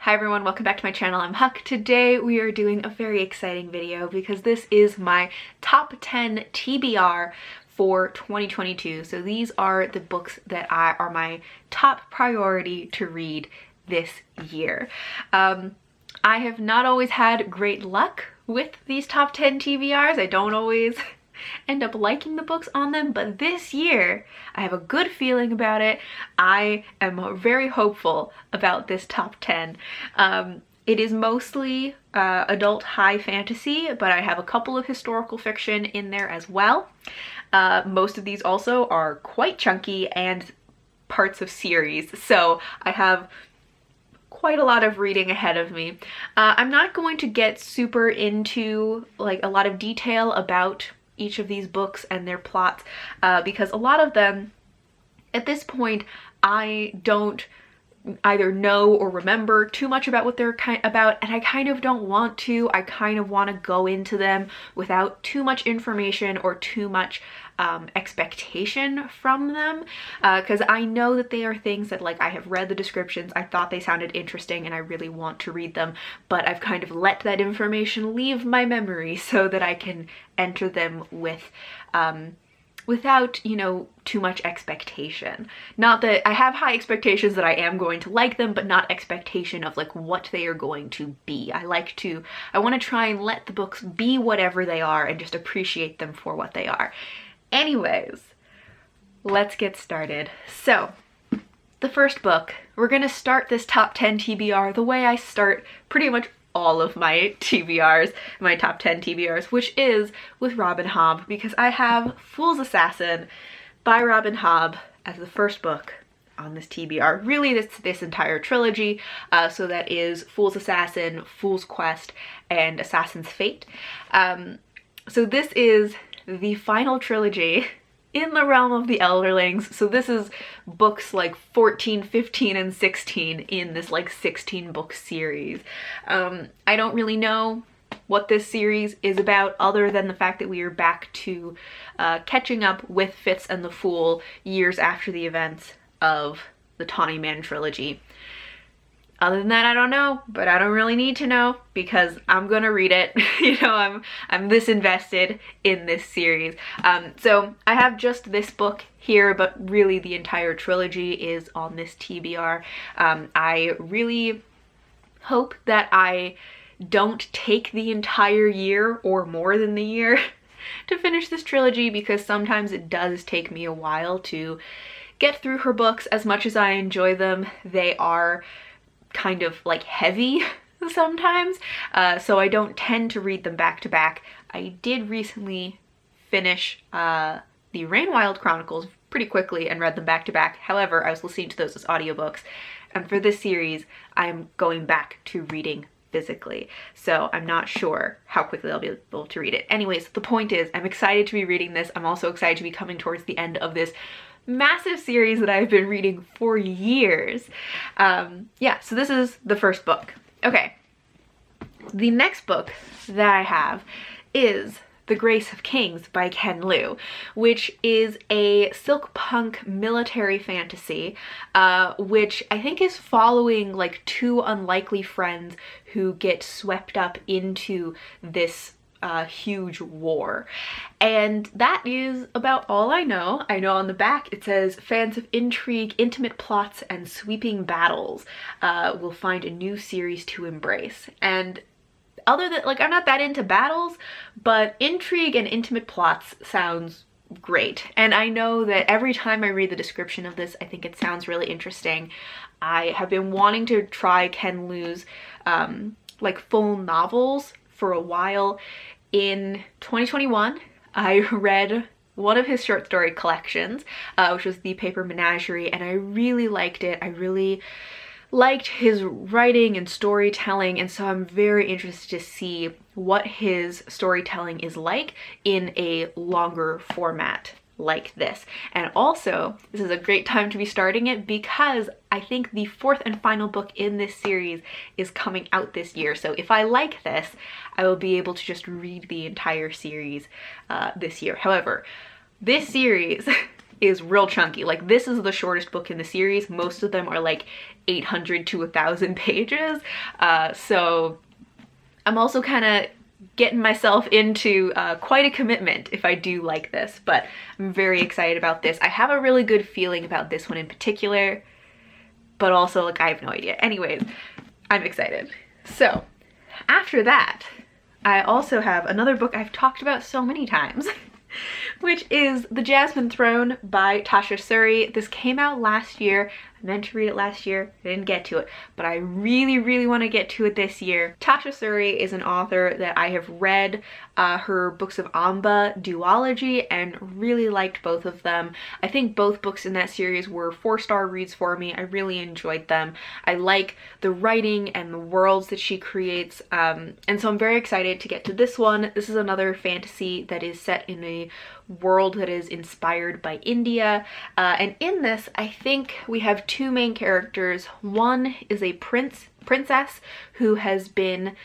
Hi everyone, welcome back to my channel. I'm Huck. Today we are doing a very exciting video because this is my top 10 TBR for 2022. So these are the books that are my top priority to read this year. I have not always had great luck with these top 10 TBRs. I don't always end up liking the books on them, but this year I have a good feeling about it. I am very hopeful about this top 10. It is mostly adult high fantasy, but I have a couple of historical fiction in there as well. Most of these also are quite chunky and parts of series, so I have quite a lot of reading ahead of me. I'm not going to get super into like a lot of detail about each of these books and their plots because a lot of them at this point I don't either know or remember too much about what they're about, and I kind of don't want to. I kind of want to go into them without too much information or too much expectation from them, because I know that they are things that, like, I have read the descriptions, I thought they sounded interesting and I really want to read them, but I've kind of let that information leave my memory so that I can enter them with without, you know, too much expectation. Not that I have high expectations that I am going to like them, but not expectation of like what they are going to be. I want to try and let the books be whatever they are and just appreciate them for what they are. Anyways, let's get started. So, the first book, we're gonna start this top 10 TBR the way I start pretty much all of my TBRs, my top 10 TBRs, which is with Robin Hobb, because I have Fool's Assassin by Robin Hobb as the first book on this TBR. Really, this entire trilogy, so that is Fool's Assassin, Fool's Quest, and Assassin's Fate. So this is the final trilogy in the realm of the Elderlings. So this is books like 14, 15, and 16 in this like 16 book series. I don't really know what this series is about other than the fact that we are back to catching up with Fitz and the Fool years after the events of the Tawny Man trilogy. Other than that, I don't know, but I don't really need to know because I'm gonna read it. You know, I'm this invested in this series. So I have just this book here, but really the entire trilogy is on this TBR. I really hope that I don't take the entire year or more than the year to finish this trilogy, because sometimes it does take me a while to get through her books. As much as I enjoy them, they are kind of like heavy sometimes, so I don't tend to read them back to back. I did recently finish the Rainwild Chronicles pretty quickly and read them back to back. However, I was listening to those as audiobooks, and for this series I'm going back to reading physically, so I'm not sure how quickly I'll be able to read it. Anyways, the point is I'm excited to be reading this. I'm also excited to be coming towards the end of this massive series that I've been reading for years. Yeah, so this is the first book. Okay, the next book that I have is The Grace of Kings by Ken Liu, which is a silk punk military fantasy, which I think is following like two unlikely friends who get swept up into this huge war. And that is about all I know. I know on the back it says fans of intrigue, intimate plots, and sweeping battles will find a new series to embrace. And other than, like, I'm not that into battles, but intrigue and intimate plots sounds great. And I know that every time I read the description of this, I think it sounds really interesting. I have been wanting to try Ken Liu's like full novels for a while. In 2021, I read one of his short story collections, which was The Paper Menagerie, and I really liked it. I really liked his writing and storytelling, and so I'm very interested to see what his storytelling is like in a longer format like this. And also, this is a great time to be starting it because I think the fourth and final book in this series is coming out this year. So if I like this, I will be able to just read the entire series this year. However, this series is real chunky. Like, this is the shortest book in the series. Most of them are like 800 to 1,000 pages. So I'm also kind of getting myself into quite a commitment if I do like this, but I'm very excited about this. I have a really good feeling about this one in particular, but also like I have no idea. Anyways, I'm excited. So after that, I also have another book I've talked about so many times, which is The Jasmine Throne by Tasha Suri. This came out last year. I meant to read it last year. I didn't get to it, but I really want to get to it this year. Tasha Suri is an author that I have read her books of Amba duology and really liked both of them. I think both books in that series were 4-star reads for me. I really enjoyed them. I like the writing and the worlds that she creates, and so I'm very excited to get to this one. This is another fantasy that is set in a world that is inspired by India, and in this I think we have two main characters. One is a princess who has been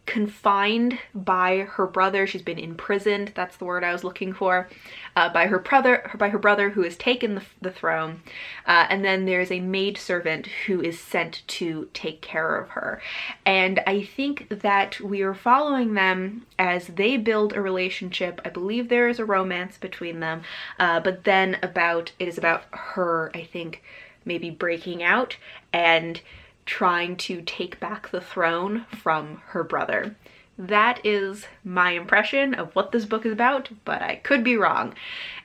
confined by her brother. She's been imprisoned, that's the word I was looking for, by her brother who has taken the throne, and then there's a maidservant who is sent to take care of her. And I think that we are following them as they build a relationship. I believe there is a romance between them, but then it is about her, I think, maybe breaking out and trying to take back the throne from her brother. That is my impression of what this book is about, but I could be wrong.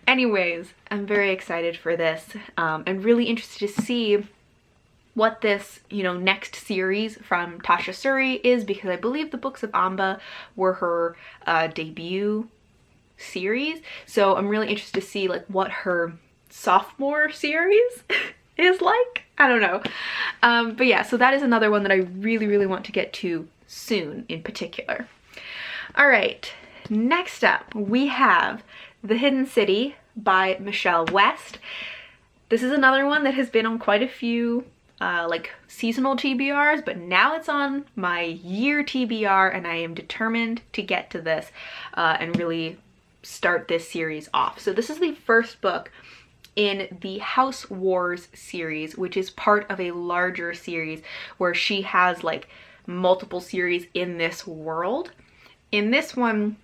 Anyways, I'm very excited for this, and really interested to see what this, next series from Tasha Suri is, because I believe the books of Amba were her debut series. So I'm really interested to see like what her sophomore series is like. I don't know. But yeah, so that is another one that I really want to get to soon in particular. All right, next up we have The Hidden City by Michelle West. This is another one that has been on quite a few like seasonal TBRs, but now it's on my year TBR, and I am determined to get to this and really start this series off. So this is the first book in the House Wars series, which is part of a larger series where she has like multiple series in this world. In this one,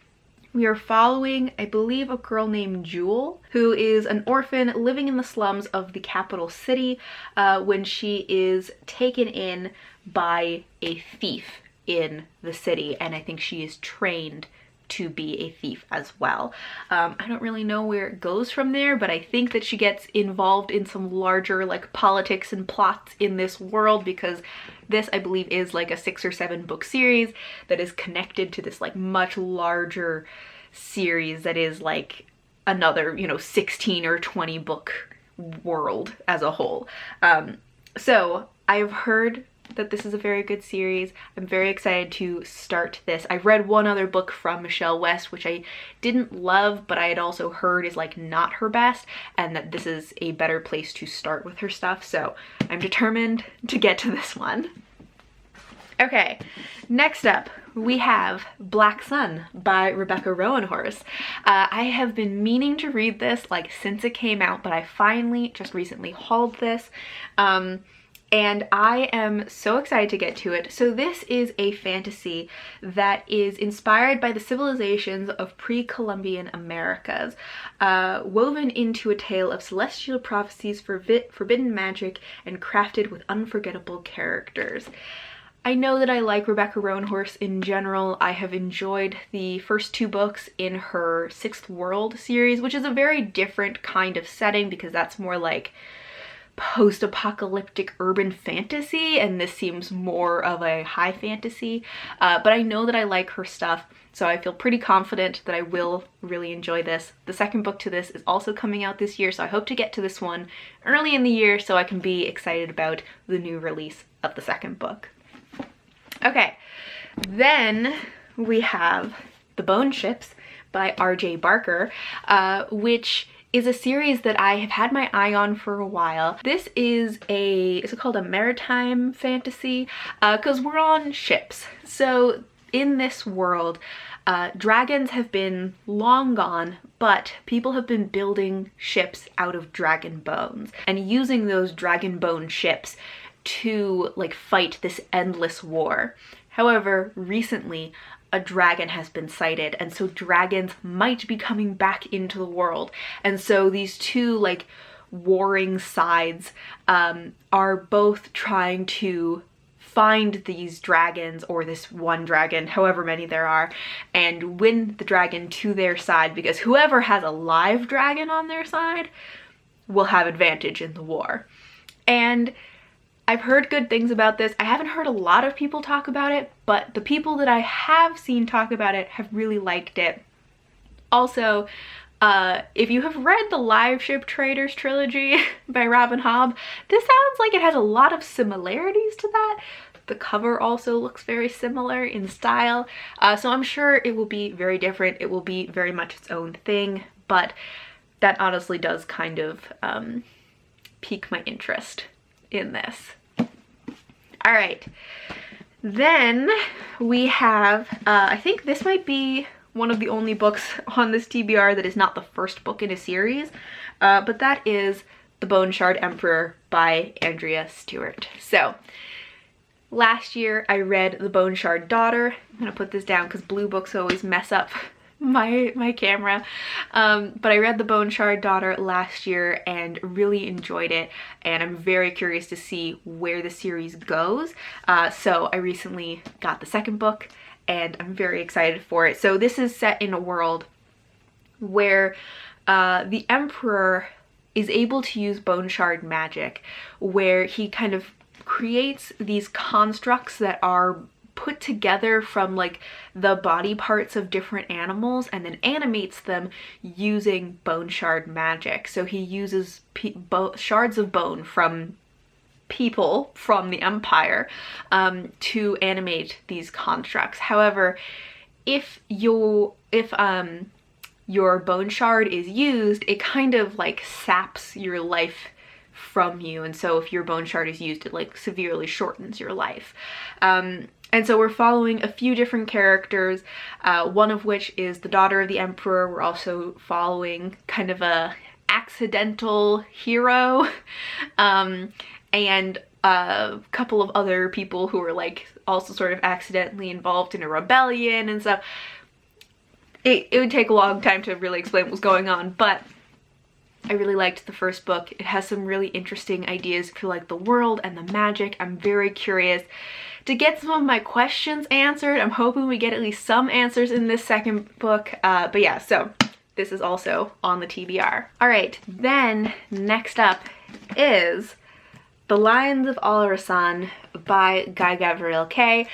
we are following, I believe, a girl named Jewel, who is an orphan living in the slums of the capital city when she is taken in by a thief in the city, and I think she is trained to be a thief as well. I don't really know where it goes from there, but I think that she gets involved in some larger like politics and plots in this world, because this, I believe, is like a 6 or 7 book series that is connected to this like much larger series that is like another, 16 or 20 book world as a whole. So I've heard that this is a very good series. I'm very excited to start this. I've read one other book from Michelle West, which I didn't love, but I had also heard is like not her best, and that this is a better place to start with her stuff. So I'm determined to get to this one. Okay, next up we have Black Sun by Rebecca Roanhorse. I have been meaning to read this like since it came out, but I finally just recently hauled this. And I am so excited to get to it. So this is a fantasy that is inspired by the civilizations of pre-Columbian Americas, woven into a tale of celestial prophecies, forbidden magic, and crafted with unforgettable characters. I know that I like Rebecca Roanhorse in general. I have enjoyed the first 2 books in her Sixth World series, which is a very different kind of setting because that's more like post-apocalyptic urban fantasy, and this seems more of a high fantasy, but I know that I like her stuff, so I feel pretty confident that I will really enjoy this. The second book to this is also coming out this year, so I hope to get to this one early in the year so I can be excited about the new release of the second book. Okay, then we have The Bone Ships by R.J. Barker, which is a series that I have had my eye on for a while. This is is it called a maritime fantasy? Because we're on ships. So in this world, Dragons have been long gone, but people have been building ships out of dragon bones and using those dragon bone ships to like fight this endless war. However, recently a dragon has been sighted, and so dragons might be coming back into the world. And so these two like warring sides are both trying to find these dragons, or this one dragon, however many there are, and win the dragon to their side, because whoever has a live dragon on their side will have advantage in the war. And I've heard good things about this. I haven't heard a lot of people talk about it, but the people that I have seen talk about it have really liked it. Also, if you have read the Live Ship Traders trilogy by Robin Hobb, this sounds like it has a lot of similarities to that. The cover also looks very similar in style, so I'm sure it will be very different. It will be very much its own thing, but that honestly does kind of pique my interest in this. All right, then we have, I think this might be one of the only books on this TBR that is not the first book in a series, but that is The Bone Shard Emperor by Andrea Stewart. So last year I read The Bone Shard Daughter. I'm gonna put this down because blue books always mess up my camera, but I read The Bone Shard Daughter last year and really enjoyed it, and I'm very curious to see where the series goes. So I recently got the second book and I'm very excited for it. So this is set in a world where the Emperor is able to use bone shard magic, where he kind of creates these constructs that are put together from like the body parts of different animals and then animates them using bone shard magic. So he uses shards of bone from people from the Empire to animate these constructs. However, if your bone shard is used, it kind of like saps your life from you, and so if your bone shard is used, it like severely shortens your life. And so we're following a few different characters, one of which is the daughter of the Emperor. We're also following kind of a accidental hero, and a couple of other people who are like also sort of accidentally involved in a rebellion and stuff. It would take a long time to really explain what was going on, but I really liked the first book. It has some really interesting ideas for like the world and the magic. I'm very curious to get some of my questions answered. I'm hoping we get at least some answers in this second book. But yeah, so this is also on the TBR. All right, then next up is The Lines of Ulrasan by Guy Gavriel Kay.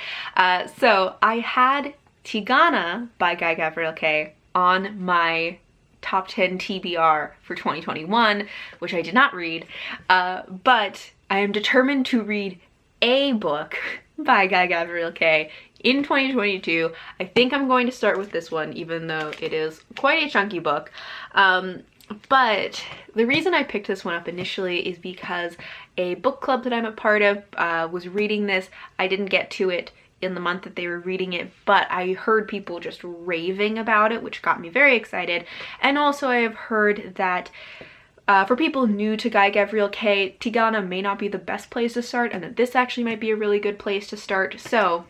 So I had Tigana by Guy Gavriel Kay on my top 10 TBR for 2021, which I did not read, but I am determined to read a book by Guy Gavriel Kay in 2022. I think I'm going to start with this one, even though it is quite a chunky book. But the reason I picked this one up initially is because a book club that I'm a part of was reading this. I didn't get to it in the month that they were reading it, but I heard people just raving about it, which got me very excited. And also I have heard that for people new to Guy Gavriel Kay, Tigana may not be the best place to start, and that this actually might be a really good place to start. So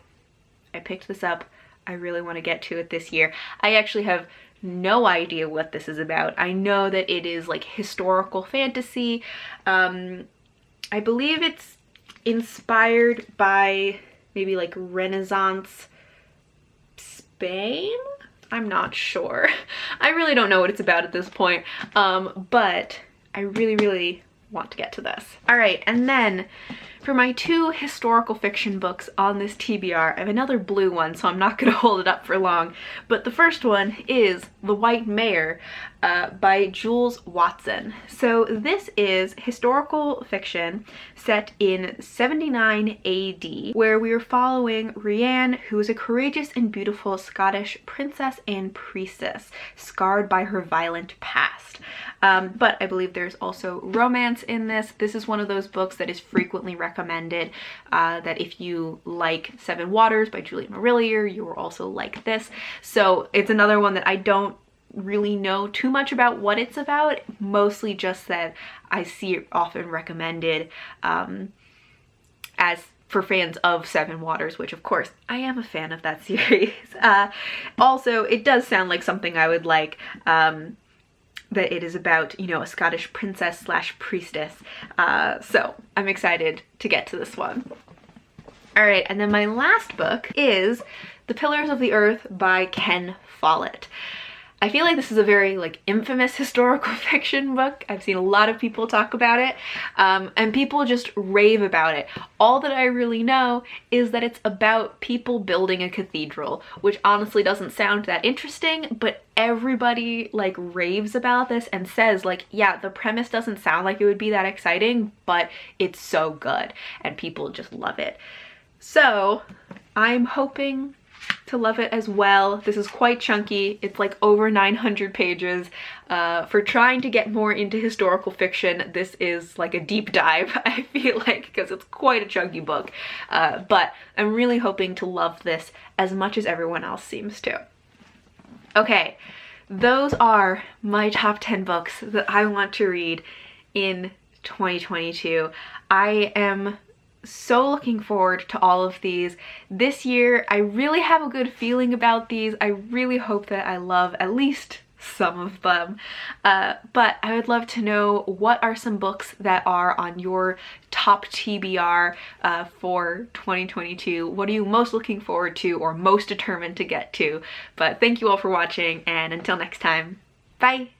I picked this up. I really want to get to it this year. I actually have no idea what this is about. I know that it is like historical fantasy. I believe it's inspired by maybe like Renaissance Spain? I'm not sure. I really don't know what it's about at this point, but I really want to get to this. All right, and then for my two historical fiction books on this TBR, I have another blue one, so I'm not gonna hold it up for long, but the first one is The White Mare by Jules Watson. So this is historical fiction set in 79 AD, where we are following Rianne, who is a courageous and beautiful Scottish princess and priestess, scarred by her violent past. But I believe there's also romance in this. This is one of those books that is frequently recommended, that if you like Seven Waters by Julie Marillier, you will also like this. So it's another one that I don't really know too much about what it's about, mostly just that I see it often recommended as for fans of Seven Waters, which of course I am a fan of that series. Also, it does sound like something I would like, that it is about, you know, a Scottish princess slash priestess. So I'm excited to get to this one. All right, and then my last book is The Pillars of the Earth by Ken Follett. I feel like this is a very like infamous historical fiction book. I've seen a lot of people talk about it, and people just rave about it. All that I really know is that it's about people building a cathedral, which honestly doesn't sound that interesting, but everybody like raves about this and says like, yeah, the premise doesn't sound like it would be that exciting, but it's so good and people just love it. So I'm hoping to love it as well. This is quite chunky. It's like over 900 pages. For trying to get more into historical fiction, this is like a deep dive, I feel like, because it's quite a chunky book. But I'm really hoping to love this as much as everyone else seems to. Okay, those are my top 10 books that I want to read in 2022. I am so looking forward to all of these. This year, I really have a good feeling about these. I really hope that I love at least some of them. But I would love to know, what are some books that are on your top TBR for 2022? What are you most looking forward to or most determined to get to? But thank you all for watching, and until next time, bye!